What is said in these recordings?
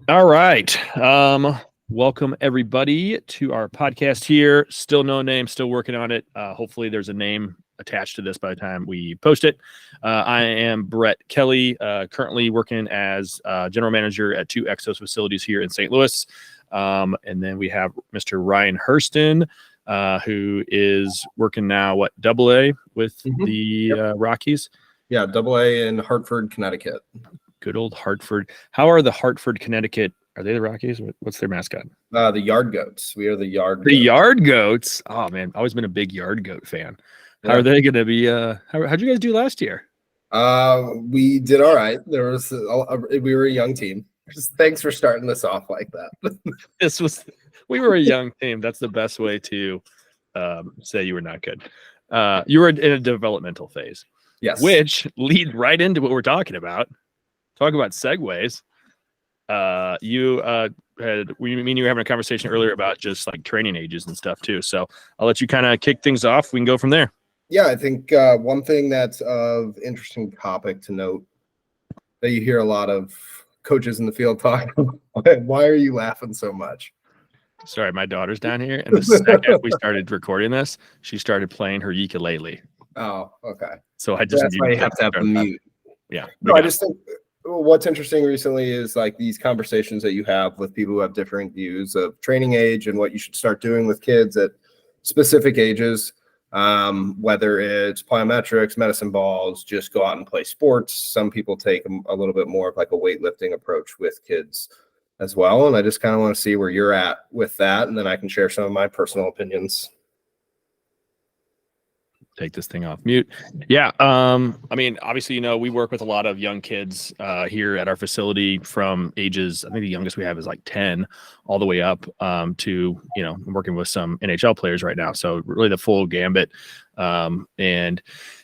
All right. Welcome everybody to our podcast here. Still no name, still working on it. Hopefully there's a name attached to this by the time we post it. I am Brett Kelly, currently working as general manager at two Exos facilities here in St. Louis. And then we have Mr. Ryan Hurston, who is working now, Double A with the Rockies? Yeah, Double A in Hartford, Connecticut. Good old Hartford. How are the Hartford, Connecticut? Are they the Rockies? What's their mascot? The Yard Goats. We are the Yard The Goats. Yard Goats. Oh man, always been a big Yard Goat fan. How are they going to be? How'd you guys do last year? We did all right. We were a young team. Thanks for starting this off like that. We were a young team. That's the best way to say you were not good. You were in a developmental phase. Yes. Which leads right into what we're talking about. Talk about segues. You were having a conversation earlier about just like training ages and stuff too. So I'll let you kind of kick things off. We can go from there. Yeah, I think one thing that's of interesting topic to note that you hear a lot of coaches in the field talk. Why are you laughing so much? Sorry, my daughter's down here, and the second we started recording this, she started playing her ukulele. Oh, okay. So I just that's why you have to have the mute. Yeah. No, I just think what's interesting recently is like these conversations that you have with people who have differing views of training age and what you should start doing with kids at specific ages, whether it's plyometrics, medicine balls, just go out and play sports. Some people take a little bit more of like a weightlifting approach with kids as well. And I just kind of want to see where you're at with that. And then I can share some of my personal opinions. Take this thing off mute. Yeah. I mean, obviously, we work with a lot of young kids here at our facility from ages, I think the youngest we have is like 10 all the way up to, I'm working with some NHL players right now. So really the full gambit. And,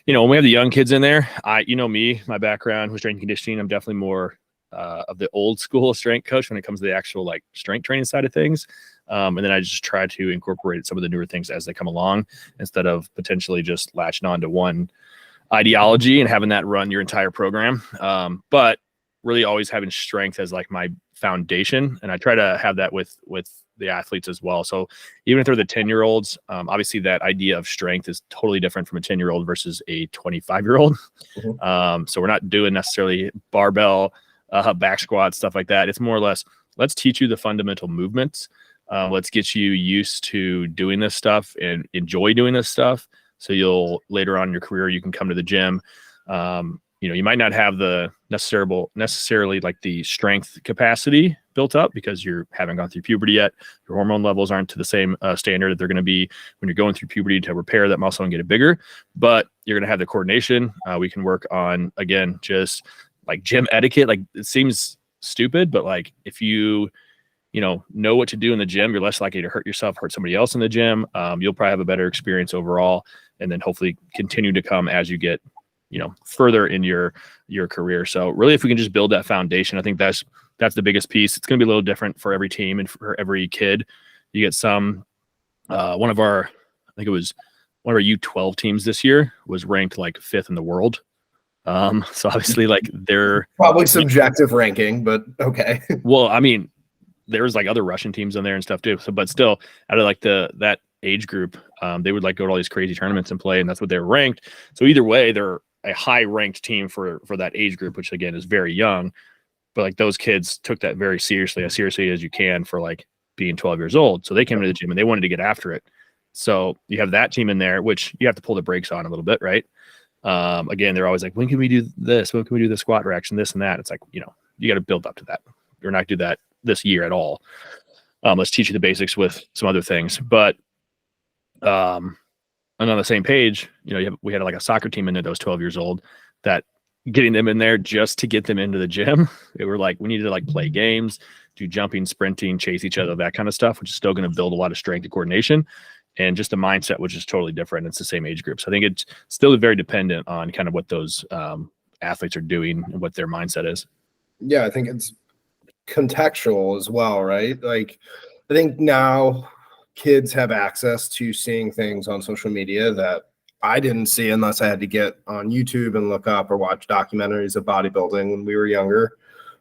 when we have the young kids in there, my background was strength and conditioning. I'm definitely more of the old school strength coach when it comes to the actual like strength training side of things. And then I just try to incorporate some of the newer things as they come along instead of potentially just latching on to one ideology and having that run your entire program. But really always having strength as like my foundation. And I try to have that with the athletes as well. So even if they're the 10-year-olds, obviously that idea of strength is totally different from a 10-year-old versus a 25-year-old. Mm-hmm. So we're not doing necessarily barbell, back squats, stuff like that. It's more or less, let's teach you the fundamental movements. Let's get you used to doing this stuff and enjoy doing this stuff. So you'll later on in your career, you can come to the gym. You might not have the necessarily like the strength capacity built up because you haven't gone through puberty yet. Your hormone levels aren't to the same standard that they're going to be when you're going through puberty to repair that muscle and get it bigger. But you're going to have the coordination. We can work on, again, just like gym etiquette. Like it seems stupid, but like if you know what to do in the gym, you're less likely to hurt yourself, hurt somebody else in the gym. You'll probably have a better experience overall, and then hopefully continue to come as you get, further in your career. So really, if we can just build that foundation, I think that's the biggest piece. It's going to be a little different for every team and for every kid. You get some, one of our U12 teams this year was ranked like 5th in the world. So obviously like they're probably subjective ranking, but okay. Well, I mean, there's like other Russian teams in there and stuff too. So, but still out of like that age group, they would like go to all these crazy tournaments and play, and that's what they're ranked. So either way, they're a high ranked team for that age group, which again is very young, but like those kids took that very seriously, as seriously as you can for like being 12 years old. So they came to the gym and they wanted to get after it. So you have that team in there, which you have to pull the brakes on a little bit, right? Again, they're always like, when can we do this? When can we do the squat racks and this and that? It's like, you got to build up to that. You're not do that this year at all. Let's teach you the basics with some other things. But and on the same page, we had like a soccer team in there that was 12 years old, that getting them in there just to get them into the gym, they were like, we need to like play games, do jumping, sprinting, chase each other, that kind of stuff, which is still going to build a lot of strength and coordination. And just a mindset, which is totally different. It's the same age group. So I think it's still very dependent on kind of what those athletes are doing and what their mindset is. Yeah, I think it's contextual as well, right? Like, I think now kids have access to seeing things on social media that I didn't see unless I had to get on YouTube and look up or watch documentaries of bodybuilding when we were younger.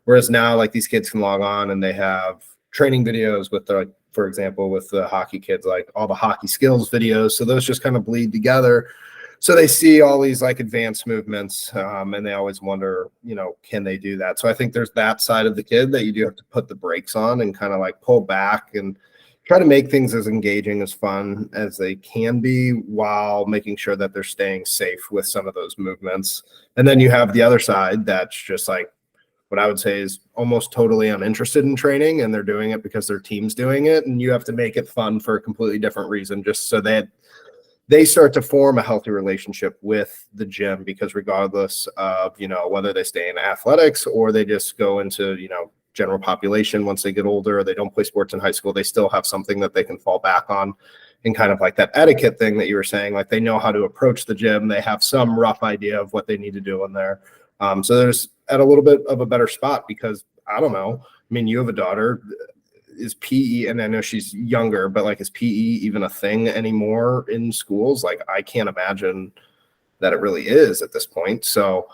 Whereas now, like, these kids can log on and they have training videos with the, for example, with the hockey kids, like all the hockey skills videos. So those just kind of bleed together. So they see all these like advanced movements, and they always wonder, can they do that? So I think there's that side of the kid that you do have to put the brakes on and kind of like pull back and try to make things as engaging, as fun as they can be, while making sure that they're staying safe with some of those movements. And then you have the other side that's just like what I would say is almost totally uninterested in training, and they're doing it because their team's doing it. And you have to make it fun for a completely different reason, just so that they start to form a healthy relationship with the gym, because regardless of, whether they stay in athletics or they just go into, general population, once they get older, or they don't play sports in high school, they still have something that they can fall back on. And kind of like that etiquette thing that you were saying, like they know how to approach the gym. They have some rough idea of what they need to do in there. So there's at a little bit of a better spot, because I don't know. I mean, you have a daughter. Is PE, and I know she's younger, but like, is PE even a thing anymore in schools? Like, I can't imagine that it really is at this point. So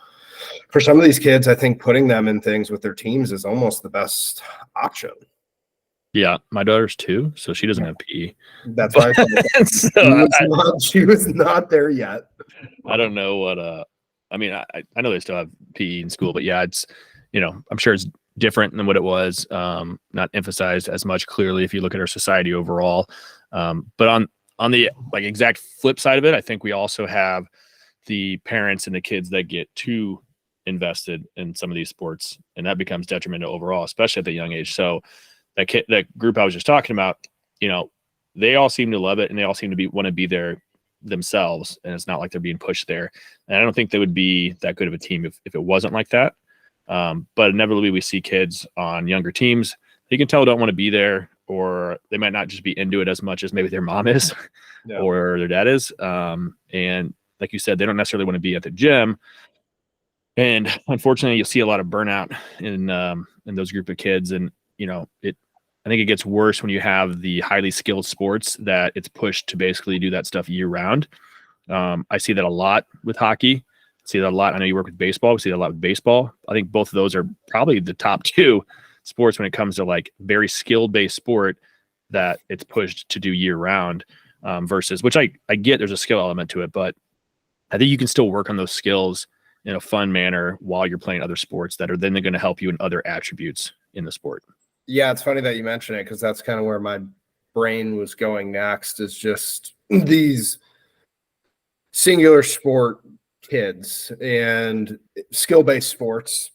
for some of these kids, I think putting them in things with their teams is almost the best option. Yeah, my daughter's 2, so she doesn't have PE. That's why she was not there yet. I don't know what I mean, I know they still have PE in school, but yeah, it's I'm sure it's different than what it was, not emphasized as much clearly if you look at our society overall. But on the like exact flip side of it, I think we also have the parents and the kids that get too invested in some of these sports, and that becomes detrimental overall, especially at the young age. So that group I was just talking about, they all seem to love it, and they all seem to want to be there themselves, and it's not like they're being pushed there. And I don't think they would be that good of a team if it wasn't like that. But inevitably we see kids on younger teams, you can tell don't want to be there, or they might not just be into it as much as maybe their mom is or their dad is. And like you said, they don't necessarily want to be at the gym. And unfortunately, you'll see a lot of burnout in those group of kids. And, I think it gets worse when you have the highly skilled sports that it's pushed to basically do that stuff year round. I see that a lot with hockey. See that a lot. I know you work with baseball. We see that a lot with baseball. I think both of those are probably the top 2 sports when it comes to like very skill based sport that it's pushed to do year round, versus, which I get there's a skill element to it, but I think you can still work on those skills in a fun manner while you're playing other sports that are then going to help you in other attributes in the sport. Yeah, it's funny that you mention it, because that's kind of where my brain was going next, is just these singular sport kids and skill-based sports,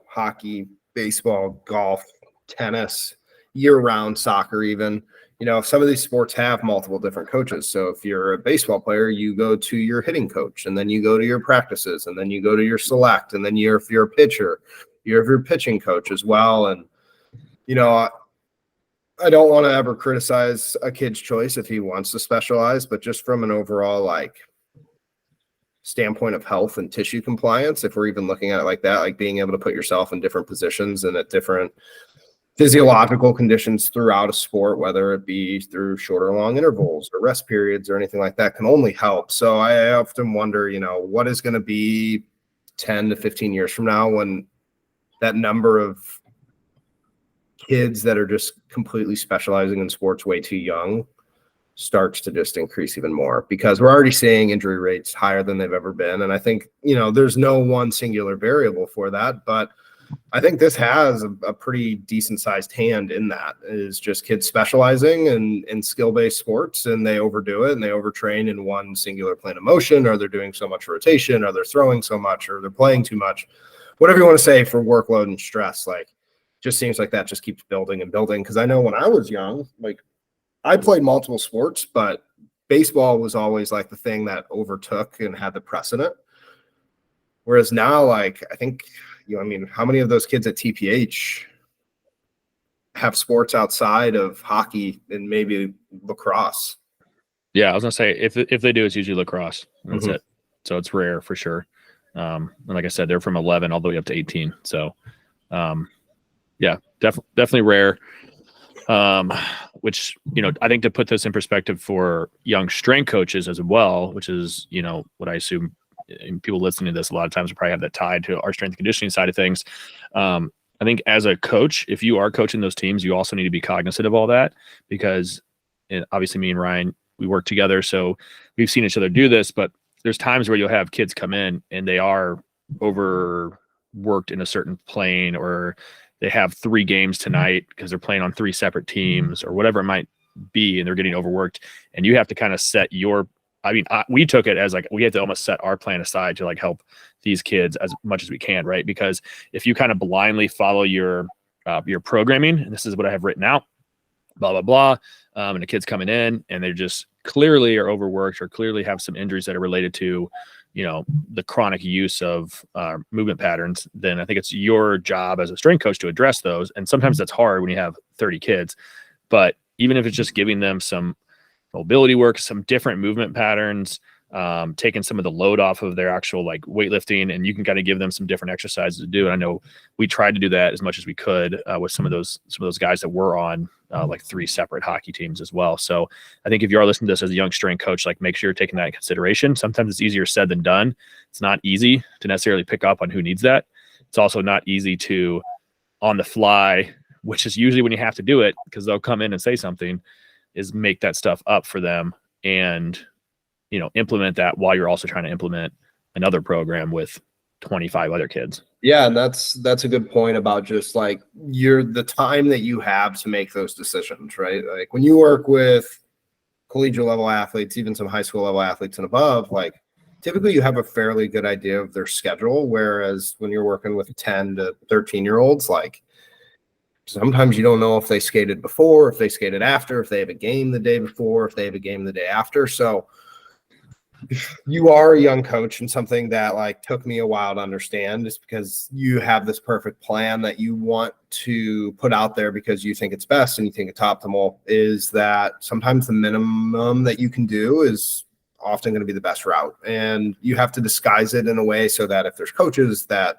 hockey, baseball, golf, tennis, year-round soccer even. Some of these sports have multiple different coaches. So if you're a baseball player, you go to your hitting coach, and then you go to your practices, and then you go to your select, and then if you're a pitcher, you have your pitching coach as well. And I don't want to ever criticize a kid's choice if he wants to specialize, but just from an overall like standpoint of health and tissue compliance, if we're even looking at it like that, like being able to put yourself in different positions and at different physiological conditions throughout a sport, whether it be through short or long intervals or rest periods or anything like that, can only help. So I often wonder, what is going to be 10 to 15 years from now when that number of kids that are just completely specializing in sports way too young starts to just increase even more, because we're already seeing injury rates higher than they've ever been. And I think, there's no one singular variable for that, but I think this has a pretty decent sized hand in that, is just kids specializing in skill-based sports, and they overdo it and they overtrain in one singular plane of motion, or they're doing so much rotation, or they're throwing so much, or they're playing too much, whatever you want to say, for workload and stress. Like, just seems like that just keeps building and building. Because I know when I was young, like, I played multiple sports, but baseball was always like the thing that overtook and had the precedent. Whereas now, like, I think, how many of those kids at TPH have sports outside of hockey and maybe lacrosse? Yeah, I was gonna say if they do, it's usually lacrosse. That's it. So it's rare for sure. And like I said, they're from 11 all the way up to 18. So, yeah, definitely rare. Which, I think to put this in perspective for young strength coaches as well, which is, what I assume, and people listening to this a lot of times will probably have that tied to our strength and conditioning side of things. I think as a coach, if you are coaching those teams, you also need to be cognizant of all that, because obviously me and Ryan, we work together. So we've seen each other do this, but there's times where you'll have kids come in and they are overworked in a certain plane, or they have 3 games tonight because they're playing on 3 separate teams or whatever it might be, and they're getting overworked. And you have to kind of set we took it as like, we had to almost set our plan aside to like help these kids as much as we can, right? Because if you kind of blindly follow your programming, and this is what I have written out, blah, blah, blah, and the kid's coming in and they just clearly are overworked or clearly have some injuries that are related to, the chronic use of movement patterns, then I think it's your job as a strength coach to address those. And sometimes that's hard when you have 30 kids, but even if it's just giving them some mobility work, some different movement patterns, taking some of the load off of their actual like weightlifting, and you can kind of give them some different exercises to do. And I know we tried to do that as much as we could with some of those guys that were on like 3 separate hockey teams as well. So I think if you are listening to this as a young strength coach, like make sure you're taking that in consideration. Sometimes it's easier said than done. It's not easy to necessarily pick up on who needs that. It's also not easy to on the fly, which is usually when you have to do it, because they'll come in and say something, is make that stuff up for them and, implement that while you're also trying to implement another program with 25 other kids. Yeah. And that's a good point about just like the time that you have to make those decisions, right? Like when you work with collegiate level athletes, even some high school level athletes and above, like typically you have a fairly good idea of their schedule. Whereas when you're working with 10 to 13-year-olds, like sometimes you don't know if they skated before, if they skated after, if they have a game the day before, if they have a game the day after. So you are a young coach, and something that like took me a while to understand is because you have this perfect plan that you want to put out there because you think it's best and you think it's optimal, is that sometimes the minimum that you can do is often going to be the best route. And you have to disguise it in a way so that if there's coaches that,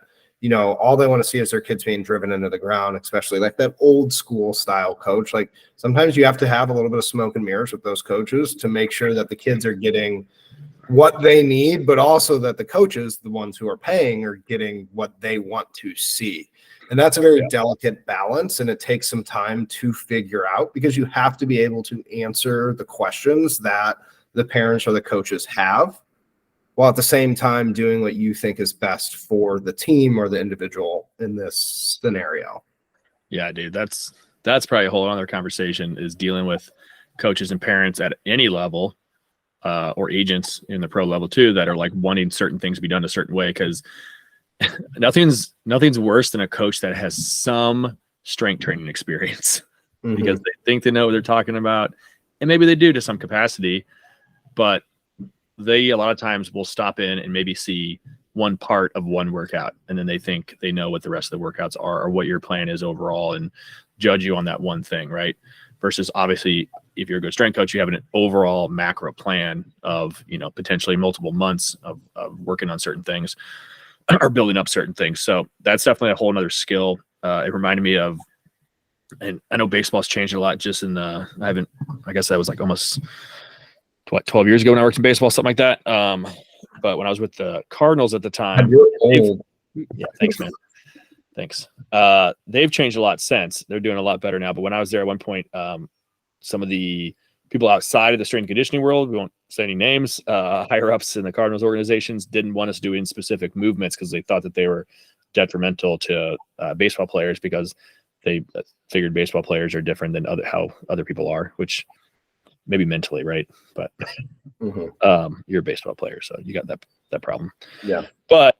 all they want to see is their kids being driven into the ground, especially like that old school style coach. Like sometimes you have to have a little bit of smoke and mirrors with those coaches to make sure that the kids are getting what they need, but also that the coaches, the ones who are paying, are getting what they want to see. And that's a very delicate balance, and it takes some time to figure out, because you have to be able to answer the questions that the parents or the coaches have, while at the same time doing what you think is best for the team or the individual in this scenario. Yeah, dude, that's probably a whole other conversation, is dealing with coaches and parents at any level, or agents in the pro level too, that are like wanting certain things to be done a certain way. Because nothing's worse than a coach that has some strength training experience, because they think they know what they're talking about, and maybe they do to some capacity, but they a lot of times will stop in and maybe see one part of one workout, and then they think they know what the rest of the workouts are or what your plan is overall, and judge you on that one thing, right? Versus obviously, if you're a good strength coach, you have an overall macro plan of, potentially multiple months of working on certain things or building up certain things. So that's definitely a whole nother skill. It reminded me of, and I know baseball's changed a lot just I guess that was like almost 12 years ago when I worked in baseball, something like that. But when I was with the Cardinals at the time, yeah, thanks, man. Thanks. They've changed a lot since. They're doing a lot better now. But when I was there at one point, some of the people outside of the strength and conditioning world, we won't say any names, higher ups in the Cardinals organizations didn't want us doing specific movements because they thought that they were detrimental to baseball players, because they figured baseball players are different than how other people are, which maybe mentally, right? But you're a baseball player, so you got that problem. Yeah. But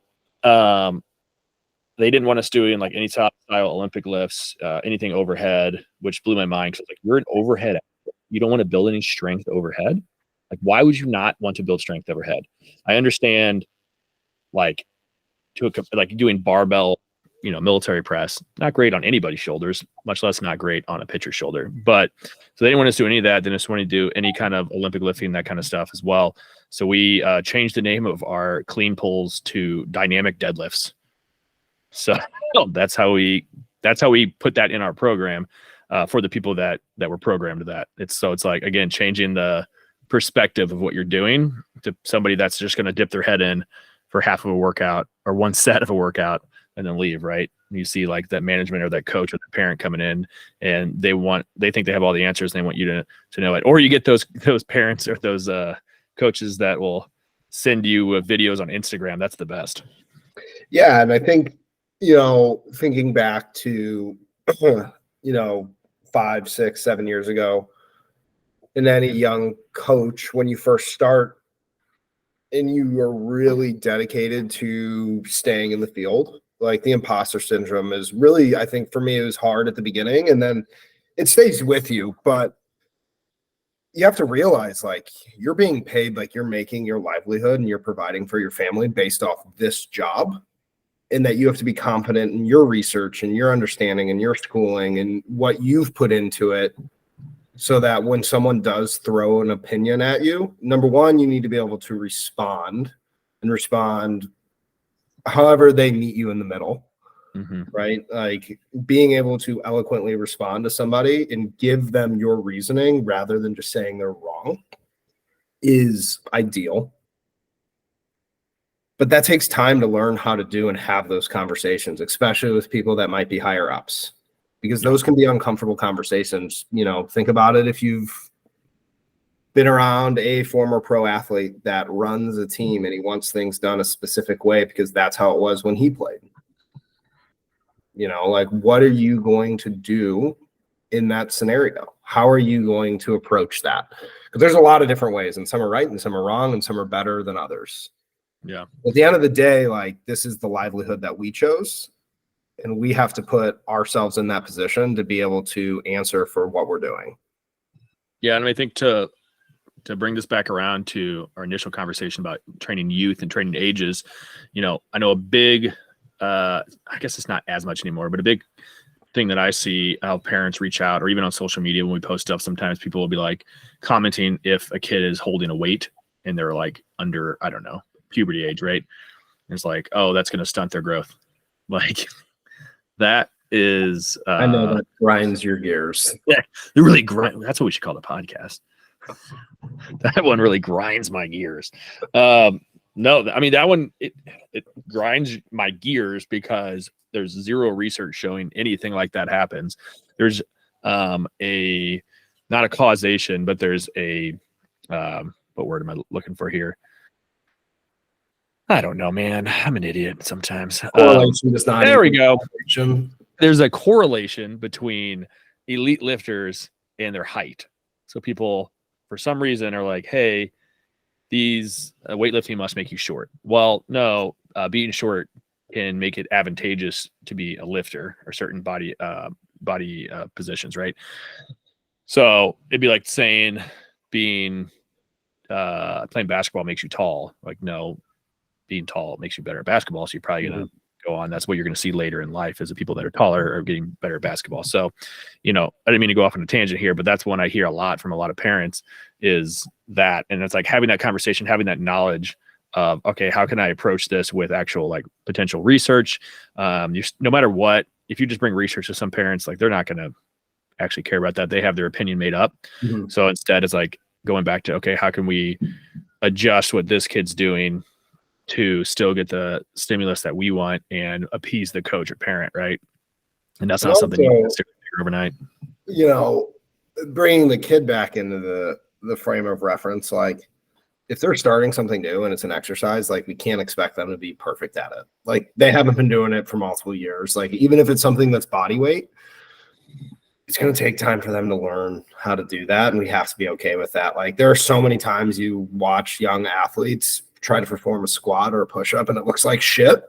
they didn't want us doing like any top style Olympic lifts, anything overhead, which blew my mind, because like, you're an overhead. You don't want to build any strength overhead. Like, why would you not want to build strength overhead? I understand, like doing barbell, military press, not great on anybody's shoulders, much less not great on a pitcher's shoulder. But so they didn't want us to do any of that. They just wanted to do any kind of Olympic lifting, that kind of stuff as well. So we changed the name of our clean pulls to dynamic deadlifts. So that's how we put that in our program for the people that were programmed to that. It's like, again, changing the perspective of what you're doing to somebody that's just going to dip their head in for half of a workout or one set of a workout and then leave, right? And you see like that management or that coach or the parent coming in, and they think they have all the answers and they want you to know it. Or you get those parents or those coaches that will send you videos on Instagram. That's the best. Yeah, and I think, thinking back to 5, 6, 7 years ago, and any young coach, when you first start and you are really dedicated to staying in the field, like the imposter syndrome is really, I think for me, it was hard at the beginning, and then it stays with you. But you have to realize, like, you're being paid, like you're making your livelihood and you're providing for your family based off this job, and that you have to be confident in your research and your understanding and your schooling and what you've put into it, so that when someone does throw an opinion at you, number one, you need to be able to respond however they meet you in the middle. Mm-hmm. Right? Like being able to eloquently respond to somebody and give them your reasoning rather than just saying they're wrong is ideal. But that takes time to learn how to do and have those conversations, especially with people that might be higher ups, because those can be uncomfortable conversations. Think about it. If you've been around a former pro athlete that runs a team and he wants things done a specific way because that's how it was when he played. Like, what are you going to do in that scenario? How are you going to approach that? Because there's a lot of different ways, and some are right and some are wrong and some are better than others. Yeah. At the end of the day, like, this is the livelihood that we chose, and we have to put ourselves in that position to be able to answer for what we're doing. Yeah. And I think to bring this back around to our initial conversation about training youth and training ages, I know a big, I guess it's not as much anymore, but a big thing that I see how parents reach out, or even on social media when we post stuff, sometimes people will be like commenting if a kid is holding a weight and they're like under, I don't know, puberty age, right? And it's like, oh, that's going to stunt their growth. Like that is, I know that grinds your gears. Yeah, it really grinds. That's what we should call the podcast. That one really grinds my gears. No, I mean, that one, it grinds my gears because there's zero research showing anything like that happens. There's not a causation, but there's a, what word am I looking for here? I don't know, man. I'm an idiot sometimes. Correlation does not. There we go. There's a correlation between elite lifters and their height. So people, for some reason, are like, hey, these weightlifting must make you short. Well, no, being short can make it advantageous to be a lifter or certain body positions, right? So it'd be like saying being playing basketball makes you tall. Like, no, being tall makes you better at basketball. So you're probably going to go on. That's what you're going to see later in life, is the people that are taller are getting better at basketball. So, I didn't mean to go off on a tangent here, but that's one I hear a lot from a lot of parents, is that. And it's like having that conversation, having that knowledge of, okay, how can I approach this with actual like potential research? No matter what, if you just bring research to some parents, like they're not going to actually care about that. They have their opinion made up. Mm-hmm. So instead it's like going back to, okay, how can we adjust what this kid's doing to still get the stimulus that we want and appease the coach or parent, right? And that's not something you can stick with overnight. Bringing the kid back into the frame of reference, like if they're starting something new and it's an exercise, like we can't expect them to be perfect at it. Like they haven't been doing it for multiple years. Like even if it's something that's body weight, it's going to take time for them to learn how to do that. And we have to be okay with that. Like there are so many times you watch young athletes try to perform a squat or a push-up and it looks like shit.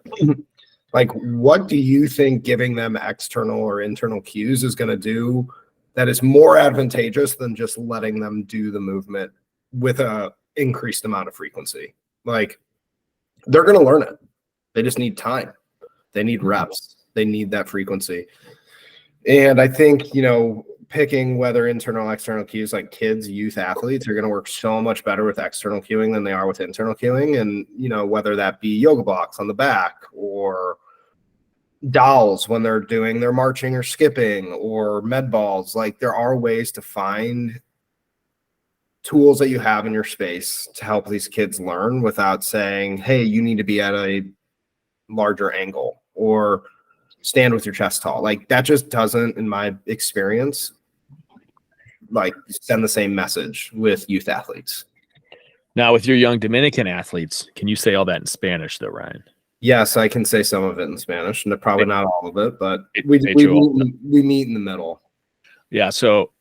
Like, what do you think giving them external or internal cues is going to do that is more advantageous than just letting them do the movement with a increased amount of frequency? Like, they're going to learn it. They just need time. They need reps. They need that frequency. And I think, picking whether internal or external cues, like kids, youth athletes are going to work so much better with external cueing than they are with internal cueing. And, whether that be yoga blocks on the back or dolls when they're doing their marching or skipping, or med balls, like there are ways to find tools that you have in your space to help these kids learn without saying, hey, you need to be at a larger angle or stand with your chest tall. Like that just doesn't, in my experience, like send the same message with youth athletes. Now, with your young Dominican athletes, can you say all that in Spanish, though, Ryan? Yes, I can say some of it in Spanish, and probably not all of it, but we meet in the middle. Yeah. So,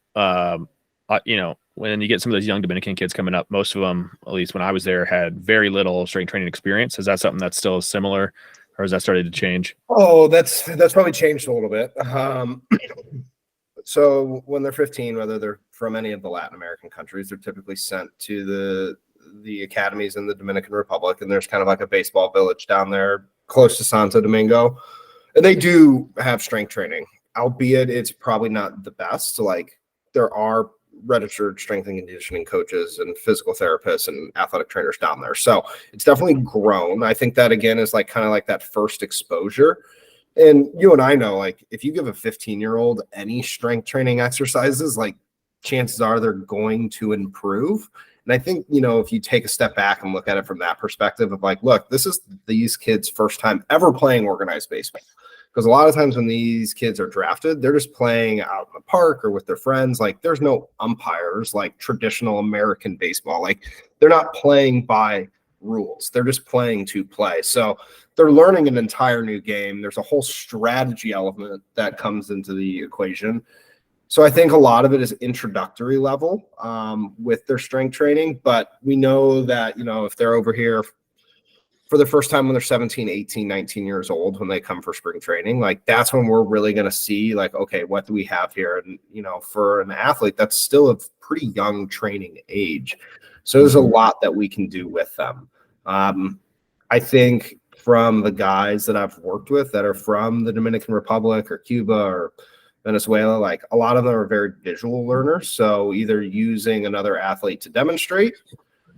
you know, when you get some of those young Dominican kids coming up, most of them, at least when I was there, had very little strength training experience. Is that something that's still similar, or has that started to change? Oh, that's probably changed a little bit. So when they're 15, whether they're from any of the Latin American countries, they're typically sent to the academies in the Dominican Republic, and there's kind of like a baseball village down there close to Santo Domingo, and they do have strength training, albeit it's probably not the best. So like there are registered strength and conditioning coaches and physical therapists and athletic trainers down there, so it's definitely grown. I think that again is like kind of like that first exposure. And you and I know, like, if you give a 15-year-old any strength training exercises, like, chances are they're going to improve. And I think, you know, if you take a step back and look at it from that perspective of like, look, this is these kids' first time ever playing organized baseball. Because a lot of times when these kids are drafted, they're just playing out in the park or with their friends. Like, there's no umpires like traditional American baseball. Like, they're not playing by rules. They're just playing to play. So they're learning an entire new game. There's a whole strategy element that comes into the equation. So I think a lot of it is introductory level with their strength training. But we know that, you know, if they're over here for the first time when they're 17, 18, 19 years old, when they come for spring training, like that's when we're really going to see like, okay, what do we have here? And, you know, for an athlete, that's still a pretty young training age. So there's a lot that we can do with them. I think from the guys that I've worked with that are from the Dominican Republic or Cuba or Venezuela, like a lot of them are very visual learners. So either using another athlete to demonstrate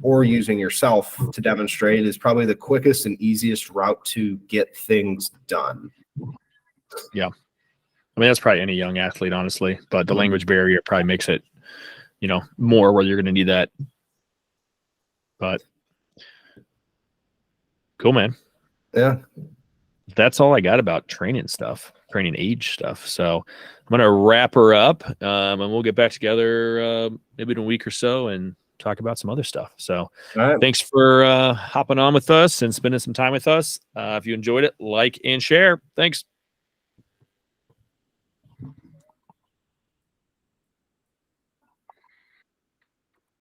or using yourself to demonstrate is probably the quickest and easiest route to get things done. Yeah. I mean, that's probably any young athlete, honestly, but the language barrier probably makes it, you know, more where you're going to need that. But cool, man. Yeah. That's all I got about training age stuff. So I'm going to wrap her up and we'll get back together maybe in a week or so and talk about some other stuff. So Thanks for hopping on with us and spending some time with us. If you enjoyed it, like and share. Thanks.